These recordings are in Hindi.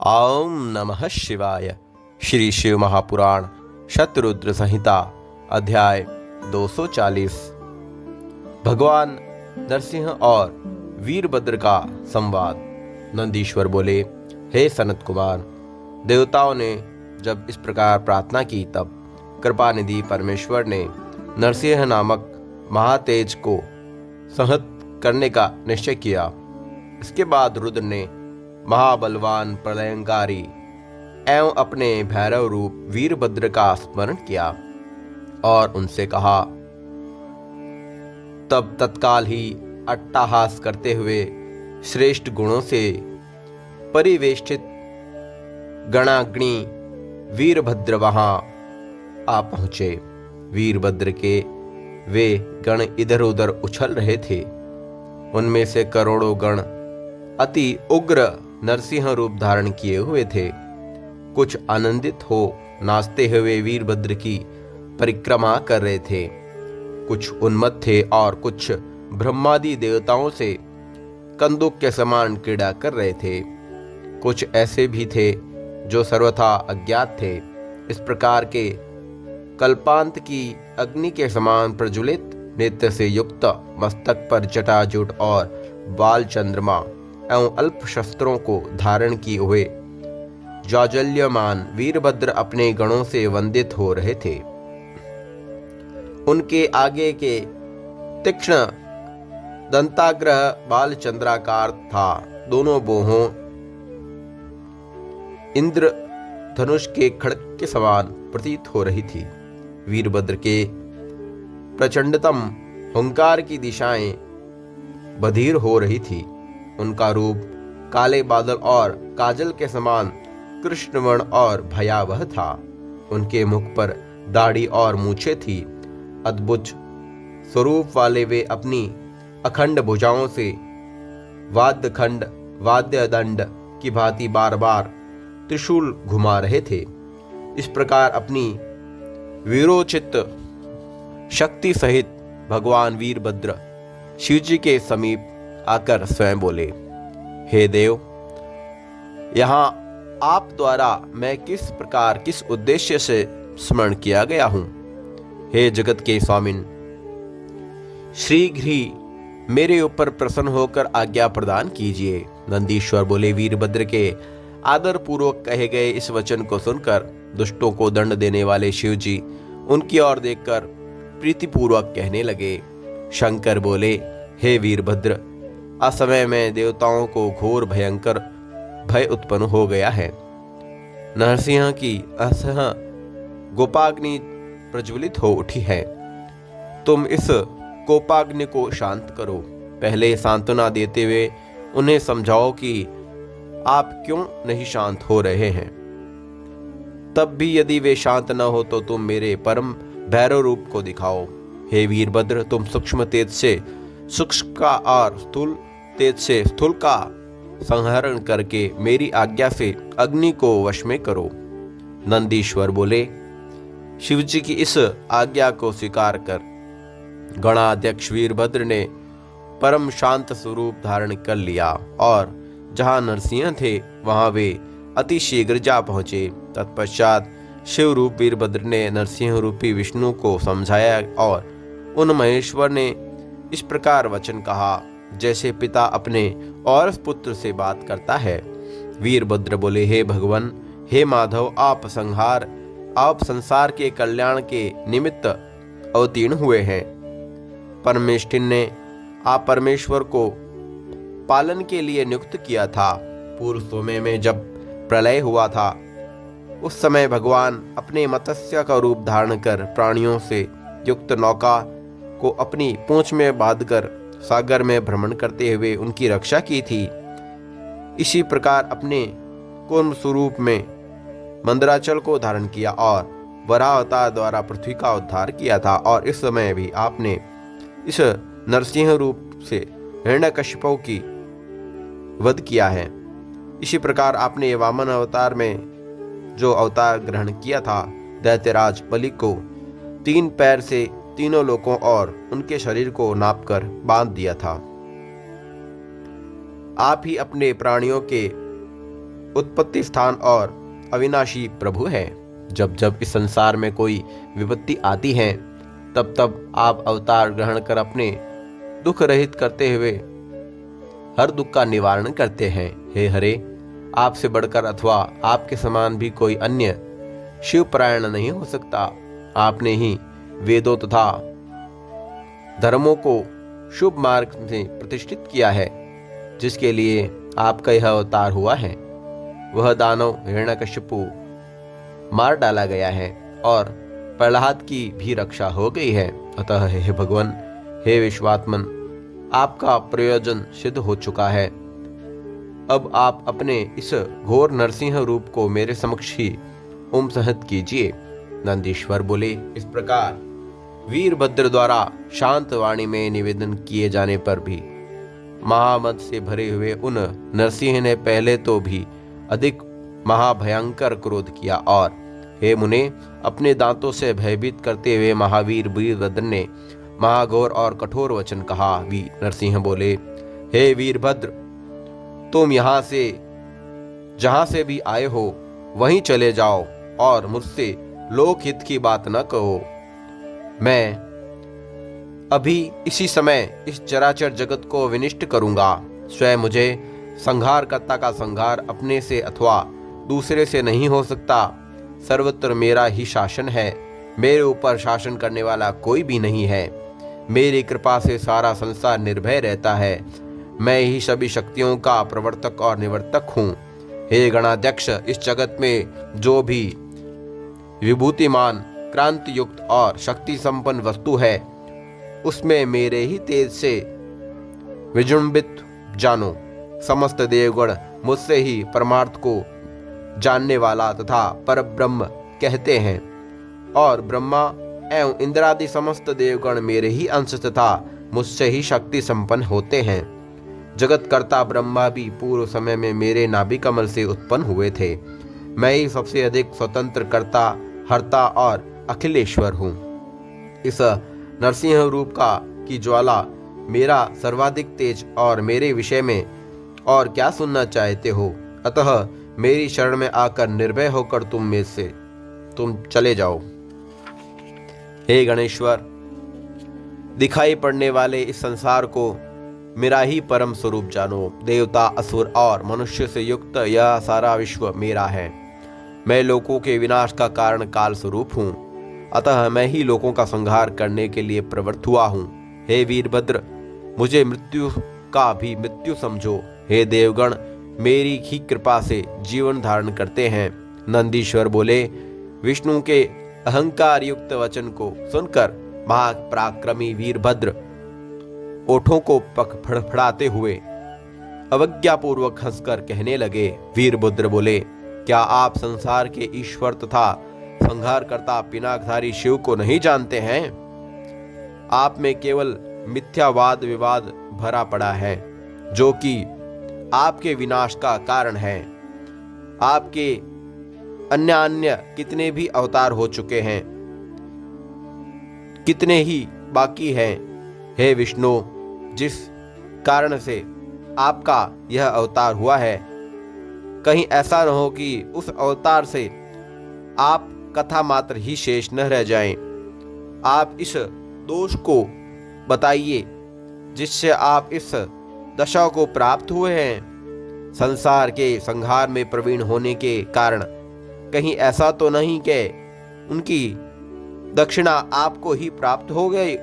ओम नमः शिवाय। श्री शिव महापुराण शतरुद्र संहिता अध्याय 240। भगवान नरसिंह और वीरभद्र का संवाद। नंदीश्वर बोले, हे सनत कुमार, देवताओं ने जब इस प्रकार प्रार्थना की तब कृपानिधि परमेश्वर ने नरसिंह नामक महातेज को संहत करने का निश्चय किया। इसके बाद रुद्र ने महाबलवान प्रलयंकारी एवं अपने भैरव रूप वीरभद्र का स्मरण किया और उनसे कहा। तब तत्काल ही अट्टहास करते हुए श्रेष्ठ गुणों से परिवेष्टित गणाग्नि वीरभद्र वहां आ पहुंचे। वीरभद्र के वे गण इधर उधर उछल रहे थे। उनमें से करोड़ों गण अति उग्र नरसिंह रूप धारण किए हुए थे। कुछ आनंदित हो नाचते हुए वीरभद्र की परिक्रमा कर रहे थे, कुछ उन्मत्त थे और कुछ ब्रह्मादि देवताओं से कंदुक के समान क्रीड़ा कर रहे थे। कुछ ऐसे भी थे जो सर्वथा अज्ञात थे। इस प्रकार के कल्पांत की अग्नि के समान प्रज्वलित नेत्र से युक्त, मस्तक पर जटाजूट और बाल चंद्रमा एवं अल्प शस्त्रों को धारण किए हुए जाज्वल्यमान वीरभद्र अपने गणों से वंदित हो रहे थे। उनके आगे के तीक्ष्ण दंताग्रह बाल चंद्राकार था। दोनों बाहों इंद्र धनुष के खड़ग के समान प्रतीत हो रही थी। वीरभद्र के प्रचंडतम हुंकार की दिशाएं बधिर हो रही थी। उनका रूप काले बादल और काजल के समान कृष्णवर्ण और भयावह था। उनके मुख पर दाढ़ी और मूछें थी। अद्भुत स्वरूप वाले वे अपनी अखंड भुजाओं से वाद्यखंड वाद्य दंड की भांति बार बार त्रिशूल घुमा रहे थे। इस प्रकार अपनी वीरोचित शक्ति सहित भगवान वीरभद्र शिवजी के समीप आकर स्वयं बोले, हे देव, यहाँ आप द्वारा मैं किस प्रकार किस उद्देश्य से स्मरण किया गया हूँ। हे जगत के स्वामिन, शीघ्र ही मेरे ऊपर प्रसन्न होकर आज्ञा प्रदान कीजिए। नंदीश्वर बोले, वीरभद्र के आदर पूर्वक कहे गए इस वचन को सुनकर दुष्टों को दंड देने वाले शिवजी उनकी ओर देखकर प्रीतिपूर्वक कहने लगे। शंकर बोले, हे वीरभद्र, असमय में देवताओं को घोर भयंकर भय उत्पन्न हो गया है। नरसिंह की असह गोपाग्नि प्रज्वलित हो उठी है। तुम इस कोपाग्नि को शांत करो। पहले सांत्वना देते हुए उन्हें समझाओ कि आप क्यों नहीं शांत हो रहे हैं। तब भी यदि वे शांत न हो तो तुम मेरे परम भैरव रूप को दिखाओ। हे वीरभद्र, तुम सूक्ष्म तेज से सूक्ष्म का और स्थूल तेज से स्थूल का संहरण करके मेरी आज्ञा से अग्नि को वश में करो। नंदीश्वर बोले, शिवजी की इस आज्ञा को स्वीकार कर गणाध्यक्ष वीरभद्र ने परम शांत स्वरूप धारण कर लिया और जहां नरसिंह थे वहां वे अति शीघ्र जा पहुंचे। तत्पश्चात शिव रूप वीरभद्र ने नरसिंह रूपी विष्णु को समझाया और उन महेश्वर ने इस प्रकार वचन कहा जैसे पिता अपने और पुत्र से बात करता है। वीरभद्र बोले, हे भगवान, हे माधव, आप संसार के कल्याण के निमित्त अवतीर्ण हुए हैं। परमेष्ठिन ने आप परमेश्वर को पालन के लिए नियुक्त किया था। पूर्व समय में जब प्रलय हुआ था उस समय भगवान अपने मत्स्य का रूप धारण कर प्राणियों से युक्त नौका को अपनी पूंछ में बांधकर सागर में भ्रमण करते हुए उनकी रक्षा की थी। इसी प्रकार अपने कूर्म स्वरूप में मंदराचल को धारण किया और वराह अवतार द्वारा पृथ्वी का उद्धार किया था। और इस समय भी आपने इस नरसिंह रूप से हिरण्यकशिपु की वध किया है। इसी प्रकार आपने वामन अवतार में जो अवतार ग्रहण किया था, दैत्यराज बलि को 3 पैर से तीनों लोकों और उनके शरीर को नापकर बांध दिया था। आप ही अपने प्राणियों के उत्पत्ति स्थान और अविनाशी प्रभु है। जब जब इस संसार में कोई विपत्ति आती है तब तब आप अवतार ग्रहण कर अपने दुख रहित करते हुए हर दुख का निवारण करते हैं। हे हरे, आपसे बढ़कर अथवा आपके समान भी कोई अन्य शिवपरायण नहीं हो सकता। आपने ही वेदों तथा धर्मों को शुभ मार्ग से प्रतिष्ठित किया है। जिसके लिए आपका यह अवतार हुआ है वह दानव हिरण्यकशिपु मार डाला गया है और प्रहलाद की भी रक्षा हो गई है। अतः हे भगवान, हे विश्वात्मन, आपका प्रयोजन सिद्ध हो चुका है। अब आप अपने इस घोर नरसिंह रूप को मेरे समक्ष ही संहित कीजिए। नंदीश्वर बोले। इस प्रकार वीरभद्र द्वारा शांत वाणी में निवेदन किए जाने पर भी महामद से भरे हुए उन नरसिंह ने पहले तो भी अधिक महाभयंकर क्रोध किया और हे मुने, अपने दांतों से भयभीत करते हुए महावीर वीरभद्र ने महाघोर और कठोर वचन कहा। नरसिंह बोले, हे वीरभद्र, तुम यहाँ से जहां से भी आए हो वहीं चले जाओ और मुझसे लोकहित की बात न कहो। मैं अभी इसी समय इस चराचर जगत को विनिष्ट करूंगा। स्वयं मुझे संहारकर्ता का संहार अपने से अथवा दूसरे से नहीं हो सकता। सर्वत्र मेरा ही शासन है। मेरे ऊपर शासन करने वाला कोई भी नहीं है। मेरी कृपा से सारा संसार निर्भय रहता है। मैं ही सभी शक्तियों का प्रवर्तक और निवर्तक हूँ। हे गणाध्यक्ष, इस जगत में जो भी विभूतिमान, क्रांति युक्त और शक्ति संपन्न वस्तु है उसमें मेरे ही तेज से विजृंभित जानो। समस्त देवगण मुझसे ही परमार्थ को जानने वाला तथा परब्रह्म कहते हैं और ब्रह्मा एवं इंद्रादि समस्त देवगण मेरे ही अंश तथा मुझसे ही शक्ति संपन्न होते हैं। जगतकर्ता ब्रह्मा भी पूर्व समय में मेरे नाभि कमल से उत्पन्न हुए थे। मैं ही सबसे अधिक स्वतंत्र कर्ता, हर्ता और अखिलेश्वर हूँ। इस नरसिंह रूप की ज्वाला मेरा सर्वाधिक तेज और मेरे विषय में और क्या सुनना चाहते हो। अतः मेरी शरण में आकर निर्भय होकर तुम चले जाओ। हे गणेश्वर, दिखाई पड़ने वाले इस संसार को मेरा ही परम स्वरूप जानो। देवता, असुर और मनुष्य से युक्त यह सारा विश्व मेरा है। मैं लोकों के विनाश का कारण काल स्वरूप हूँ। अतः मैं ही लोकों का संहार करने के लिए प्रवृत्त हुआ हूँ। हे वीरभद्र, मुझे मृत्यु का भी मृत्यु समझो। हे देवगण, मेरी ही कृपा से जीवन धारण करते हैं। नंदीश्वर बोले। विष्णु के अहंकार युक्त वचन को सुनकर महापराक्रमी वीरभद्र ओठों को फड़फड़ाते हुए अवज्ञापूर्वक हंसकर कहने लगे। वीरभद्र बोले, क्या आप संसार के ईश्वर तथा संहारकर्ता पिनाकधारी शिव को नहीं जानते हैं? आप में केवल मिथ्यावाद विवाद भरा पड़ा है जो कि आपके विनाश का कारण है। आपके अन्य कितने भी अवतार हो चुके हैं, कितने ही बाकी हैं। हे विष्णु, जिस कारण से आपका यह अवतार हुआ है, कहीं ऐसा न हो कि उस अवतार से आप कथा मात्र ही शेष न रह जाएं। आप इस दोष को बताइए जिससे आप इस दशा को प्राप्त हुए हैं। संसार के संहार में प्रवीण होने के कारण कहीं ऐसा तो नहीं कि उनकी दक्षिणा आपको ही प्राप्त हो गई।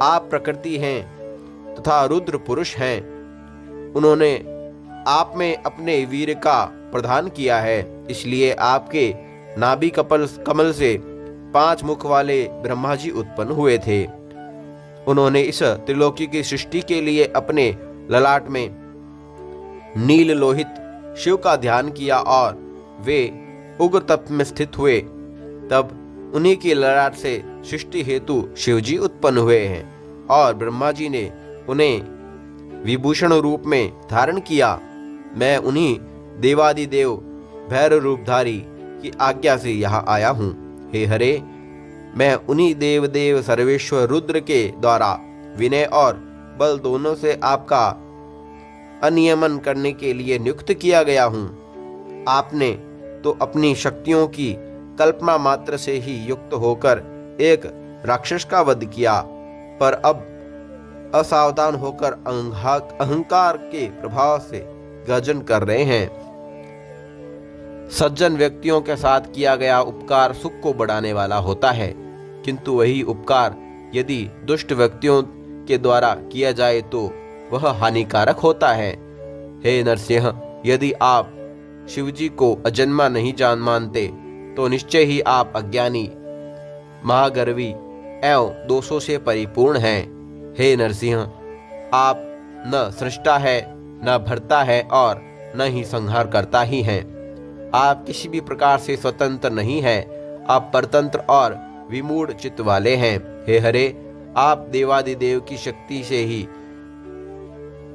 आप प्रकृति हैं तथा रुद्र पुरुष हैं। उन्होंने आप में अपने वीर का प्रदान किया है। इसलिए आपके नाभि कमल से 5 मुख वाले ब्रह्मा जी उत्पन्न हुए थे। उन्होंने इस त्रिलोकी की सृष्टि के लिए अपने ललाट में नील लोहित शिव का ध्यान किया और वे उग्र तप में स्थित हुए। तब उन्हीं की ललाट से सृष्टि हेतु शिवजी उत्पन्न हुए हैं और ब्रह्मा जी ने उन्हें विभूषण रूप में धारण किया। मैं उन्हीं देवादिदेव भैरव रूपधारी की आज्ञा से यहाँ आया हूँ। हे हरे, मैं उन्हीं देव सर्वेश्वर रुद्र के द्वारा विनय और बल दोनों से आपका अनियमन करने के लिए नियुक्त किया गया हूँ। आपने तो अपनी शक्तियों की कल्पना मात्र से ही युक्त होकर एक राक्षस का वध किया, पर अब असावधान होकर अहंकार के प्रभाव से गर्जन कर रहे हैं। सज्जन व्यक्तियों के साथ किया गया उपकार सुख को बढ़ाने वाला होता है, किंतु वही उपकार यदि दुष्ट व्यक्तियों के द्वारा किया जाए तो वह हानिकारक होता है। हे नरसिंह, यदि आप शिवजी को अजन्मा नहीं जान मानते तो निश्चय ही आप अज्ञानी, महागर्वी एवं दोषों से परिपूर्ण हैं। हे नरसिंह, आप न सृष्टा है, न भरता है और न ही संहार करता ही है। आप किसी भी प्रकार से स्वतंत्र नहीं है, आप परतंत्र और विमूढ़ चित्त वाले हैं। हे हरे, आप देवादिदेव की शक्ति से ही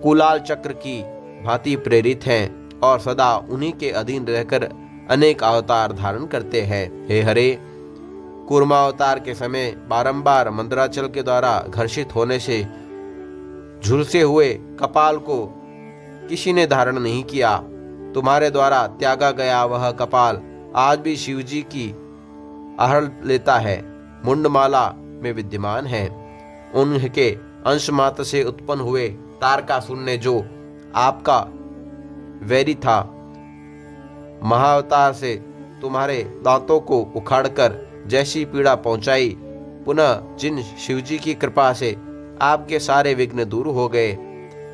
कुलाल चक्र की भांति प्रेरित हैं और सदा उन्हीं के अधीन रहकर अनेक अवतार धारण करते हैं। हे हरे, कूर्मावतार के समय बारंबार मंदराचल के द्वारा घर्षित होने से झुलसे हुए कपाल को किसी ने धारण नहीं किया। तुम्हारे द्वारा त्यागा गया वह कपाल आज भी शिवजी की आहर लेता है, मुंडमाला में विद्यमान है। उनके अंश मात्र से उत्पन्न हुए तारकासुर ने जो आपका वैरी था, महाअवतार से तुम्हारे दांतों को उखाड़कर जैसी पीड़ा पहुंचाई, पुनः जिन शिवजी की कृपा से आपके सारे विघ्न दूर हो गए,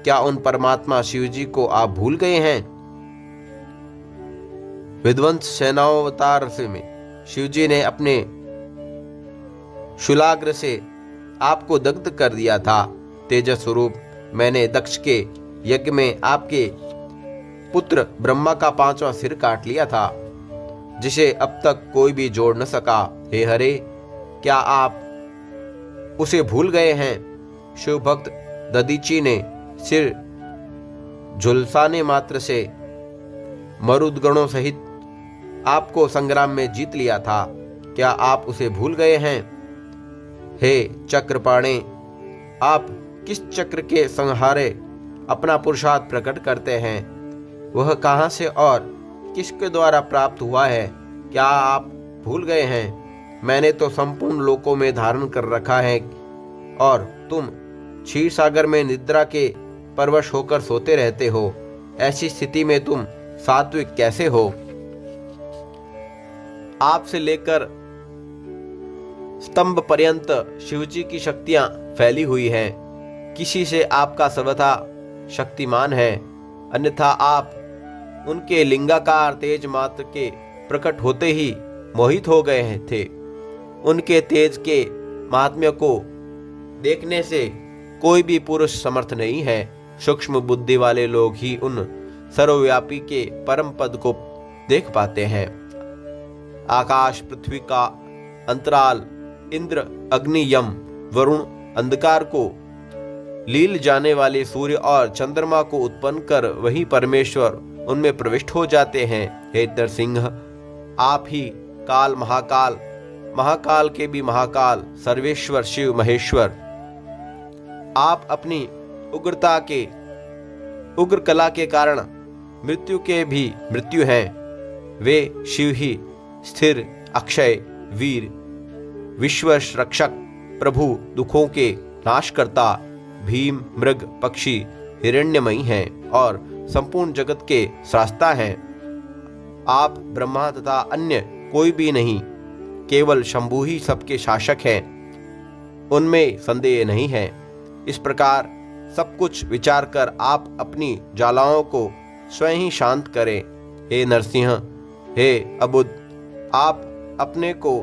क्या उन परमात्मा शिवजी को आप भूल गए हैं? विध्वंस सेनावतार में शिवजी ने अपने शूलाग्र से आपको दग्ध कर दिया था। तेजस स्वरूप मैंने दक्ष के यज्ञ में आपके पुत्र ब्रह्मा का 5वां सिर काट लिया था, जिसे अब तक कोई भी जोड़ न सका। हे हरे, क्या आप उसे भूल गए हैं? शिव भक्त ददीची ने सिर झुलसाने मात्र से मरुदगणों सहित आपको संग्राम में जीत लिया था, क्या आप उसे भूल गए हैं? हे चक्रपाणे, आप किस चक्र के संहारे अपना पुरुषार्थ प्रकट करते हैं? वह कहाँ से और किसके द्वारा प्राप्त हुआ है? क्या आप भूल गए हैं? मैंने तो संपूर्ण लोकों में धारण कर रखा है और तुम क्षीर सागर में निद्रा के परवश होकर सोते रहते हो। ऐसी स्थिति में तुम सात्विक कैसे हो? आपसे लेकर स्तंभ पर्यंत शिवजी की शक्तियां फैली हुई हैं। किसी से आपका सर्वथा शक्तिमान है, अन्यथा आप उनके लिंगाकार तेज मात्र के प्रकट होते ही मोहित हो गए थे। उनके तेज के महात्म्य को देखने से कोई भी पुरुष समर्थ नहीं है। सूक्ष्म बुद्धि वाले लोग ही उन सर्वव्यापी के परम पद को देख पाते हैं। आकाश, पृथ्वी का अंतराल, इंद्र, अग्नि, यम, वरुण, अंधकार को लील जाने वाले सूर्य और चंद्रमा को उत्पन्न कर वही परमेश्वर उनमें प्रविष्ट हो जाते हैं। हे नरसिंह, आप ही काल, महाकाल, महाकाल के भी महाकाल, सर्वेश्वर शिव महेश्वर। आप अपनी उग्र कला के कारण मृत्यु के भी मृत्यु हैं। वे शिव ही स्थिर, अक्षय, वीर, विश्व रक्षक, प्रभु, दुखों के नाशकर्ता, भीम, मृग, पक्षी, हिरण्यमयी हैं और संपूर्ण जगत के स्रष्टा हैं। आप ब्रह्मा तथा अन्य कोई भी नहीं, केवल शंभु ही सबके शासक हैं, उनमें संदेह नहीं है। इस प्रकार सब कुछ विचार कर आप अपनी ज्वालाओं को स्वयं ही शांत करें। हे नरसिंह, हे अबुद्ध, आप अपने को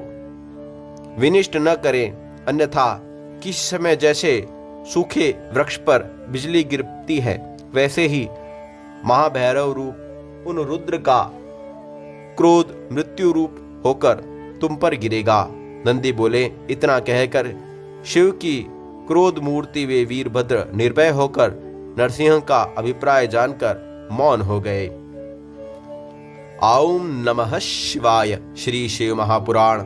विनिष्ट न करें, अन्यथा किस समय जैसे सूखे वृक्ष पर बिजली गिरती है, वैसे ही महाभैरव रूप उन रुद्र का क्रोध मृत्यु रूप होकर तुम पर गिरेगा। नंदी बोले, इतना कहकर शिव की क्रोध मूर्ति वे वीरभद्र निर्भय होकर नरसिंह का अभिप्राय जानकर मौन हो गए। ओम नमः शिवाय। श्री शिव महापुराण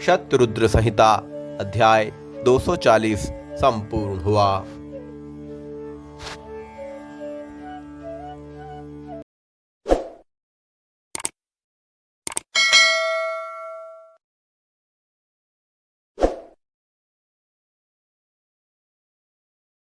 शतरुद्र संहिता अध्याय 240 संपूर्ण हुआ।